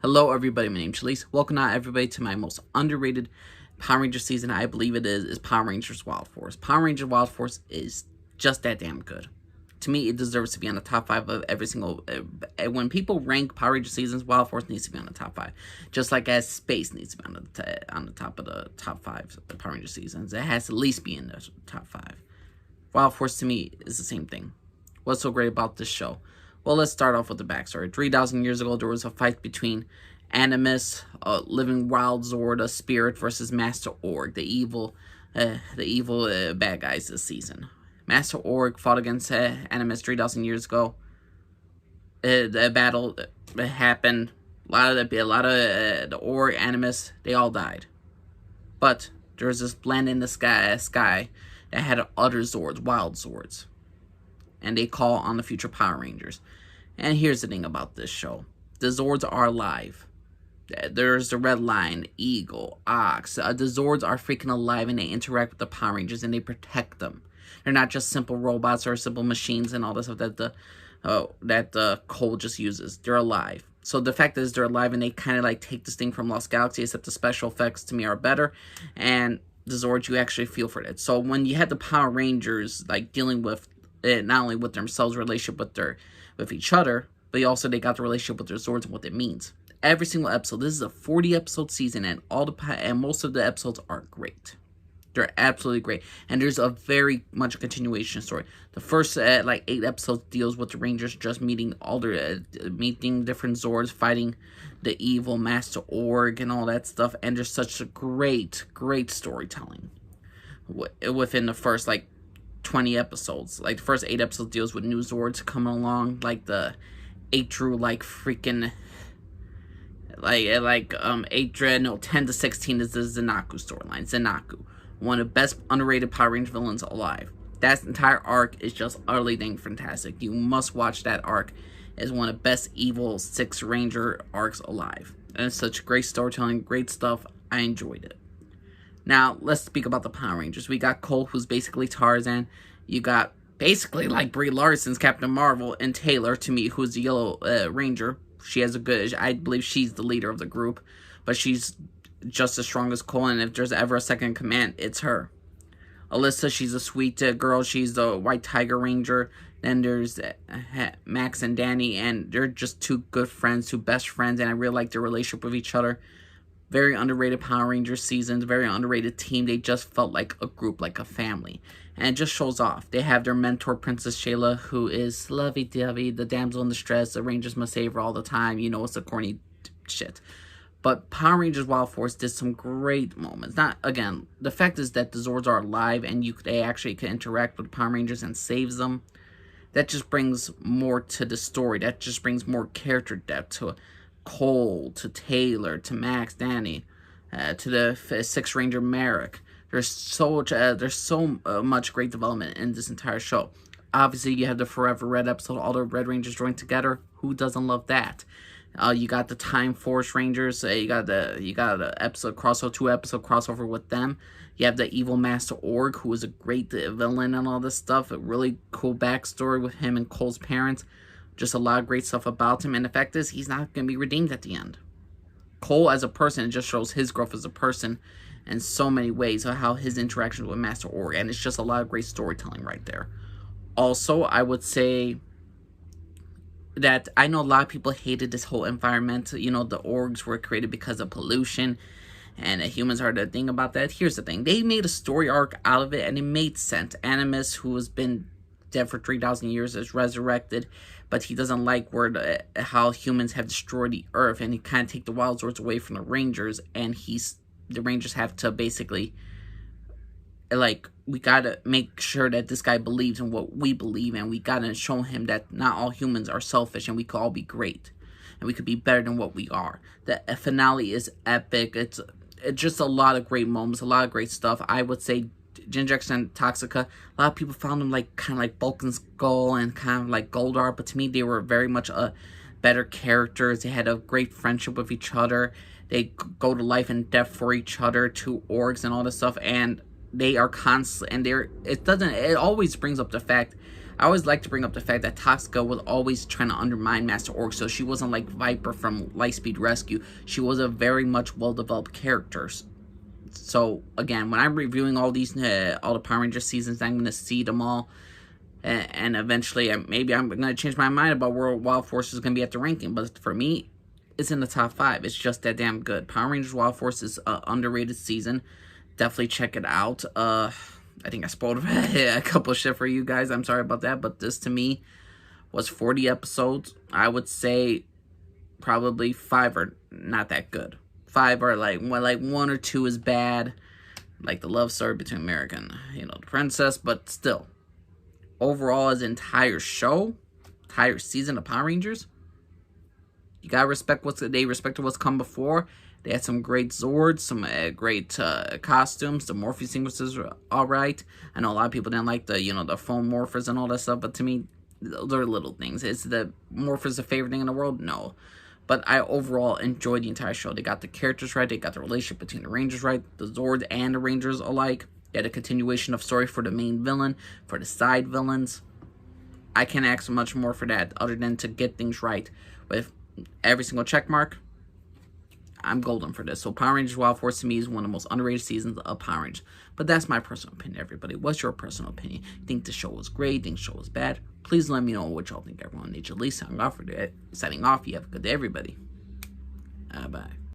Hello, everybody. My name's Shalise. Welcome out, everybody, to my most underrated Power Ranger season. I believe it is Power Rangers Wild Force. Power Rangers Wild Force is just that damn good. To me, it deserves to be on the top 5 of every single. When people rank Power Ranger seasons, Wild Force needs to be on the top 5, just like as Space needs to be on the top of the top 5 of the Power Ranger seasons. It has to at least be in the top 5. Wild Force to me is the same thing. What's so great about this show? Well, let's start off with the backstory. 3,000 years ago, there was a fight between Animus, a living wild Zord, a spirit, versus Master Org, the evil bad guys this season. Master Org fought against Animus 3,000 years ago. The battle happened. A lot of the Org, Animus, they all died. But there was this land in the sky that had other Zords, wild Zords. And they call on the future Power Rangers. And here's the thing about this show. The Zords are alive. There's the Red Lion, Eagle, Ox. The Zords are freaking alive, and they interact with the Power Rangers, and they protect them. They're not just simple robots or simple machines and all this stuff that Cole just uses. They're alive. So the fact is they're alive, and they kind of like take this thing from Lost Galaxy, except the special effects to me are better. And the Zords, you actually feel for it. So when you had the Power Rangers like dealing with not only with themselves, relationship with each other, but also they got the relationship with their Zords and what it means. Every single episode. This is a 40-episode season, and most of the episodes are great. They're absolutely great, and there's a very much a continuation story. The first 8 episodes deals with the Rangers just meeting meeting different Zords, fighting the evil Master Org and all that stuff, and there's such a great storytelling within the first 20 episodes. Like the first 8 episodes deals with new Zords coming along, like the 8 through freaking 10 to 16 is the Zanaku storyline. Zanaku, one of the best underrated Power Ranger villains alive. That entire arc is just utterly dang fantastic. You must watch that arc. It's one of the best evil 6 Ranger arcs alive. And it's such great storytelling, great stuff. I enjoyed it. Now, let's speak about the Power Rangers. We got Cole, who's basically Tarzan. You got basically Brie Larson's Captain Marvel, and Taylor, to me, who's the Yellow Ranger. She has I believe she's the leader of the group, but she's just as strong as Cole, and if there's ever a second in command, it's her. Alyssa, she's a sweet girl. She's the White Tiger Ranger. Then there's Max and Danny, and they're just 2 good friends, 2 best friends, and I really like their relationship with each other. Very underrated Power Rangers seasons, very underrated team. They just felt like a group, like a family. And it just shows off. They have their mentor, Princess Shayla, who is lovey-dovey, the damsel in distress. The Rangers must save her all the time. You know, it's a corny shit. But Power Rangers Wild Force did some great moments. Again, the fact is that the Zords are alive, and they actually can interact with Power Rangers and saves them. That just brings more to the story. That just brings more character depth to Cole, to Taylor, to Max, Danny, to the 6th Ranger Merrick. There's so much great development in this entire show. Obviously, you have the Forever Red episode, all the Red Rangers joined together. Who doesn't love that? You got the Time Force Rangers. You got the episode crossover, 2-episode crossover with them. You have the evil Master Org, who is a great villain and all this stuff. A really cool backstory with him and Cole's parents. Just a lot of great stuff about him, and the fact is, he's not going to be redeemed at the end. Cole, as a person, it just shows his growth as a person in so many ways, of how his interactions with Master Org, and it's just a lot of great storytelling right there. Also, I would say that I know a lot of people hated this whole environment. You know, the Orgs were created because of pollution, and humans are the thing about that. Here's the thing. They made a story arc out of it, and it made sense. Animus, who has been dead for 3,000 years, is resurrected, but he doesn't like how humans have destroyed the Earth, and he kind of take the Wild Zords away from the Rangers, and the Rangers have to basically, we gotta make sure that this guy believes in what we believe, and we gotta show him that not all humans are selfish, and we could all be great, and we could be better than what we are. The finale is epic. It's just a lot of great moments, a lot of great stuff. I would say Gingerix and Toxica, a lot of people found them kind of like Bulk and Skull and kind of like Goldar, but to me they were very much better characters. They had a great friendship with each other. They go to life and death for each other, 2 Orgs and all this stuff, and they are constant, and it always brings up the fact I always like to bring up the fact that Toxica was always trying to undermine Master Orc, so she wasn't like Viper from Lightspeed Rescue. She was a very much well-developed character. So again, when I'm reviewing all the Power Rangers seasons, I'm going to see them all, and eventually maybe I'm going to change my mind about where Wild Force is going to be at the ranking. But for me, it's in the top 5. It's just that damn good. Power Rangers Wild Force is an underrated season. Definitely check it out. I think I spoiled a couple of shit for you guys. I'm sorry about that, but this to me was 40 episodes. I would say probably 5 are not that good. 5 are like 1 or 2 is bad, like the love story between Merrick and the princess. But still, overall, as an entire show, entire season of Power Rangers, you gotta respect they respected what's come before. They had some great Zords, some great costumes. The morphing sequences were alright. I know a lot of people didn't like the, the foam morphers and all that stuff, but to me, they're little things. Is the morphers the favorite thing in the world? No. But I overall enjoyed the entire show. They got the characters right. They got the relationship between the Rangers right. The Zords and the Rangers alike. They had a continuation of story for the main villain, for the side villains. I can't ask much more for that other than to get things right. With every single check mark, I'm golden for this. So Power Rangers Wild Force to me is one of the most underrated seasons of Power Rangers. But that's my personal opinion, everybody. What's your personal opinion? Think the show was great? Think the show was bad? Please let me know what y'all think, everyone. Nature Lee signing off for that. Signing off. You have a good day, everybody. Bye.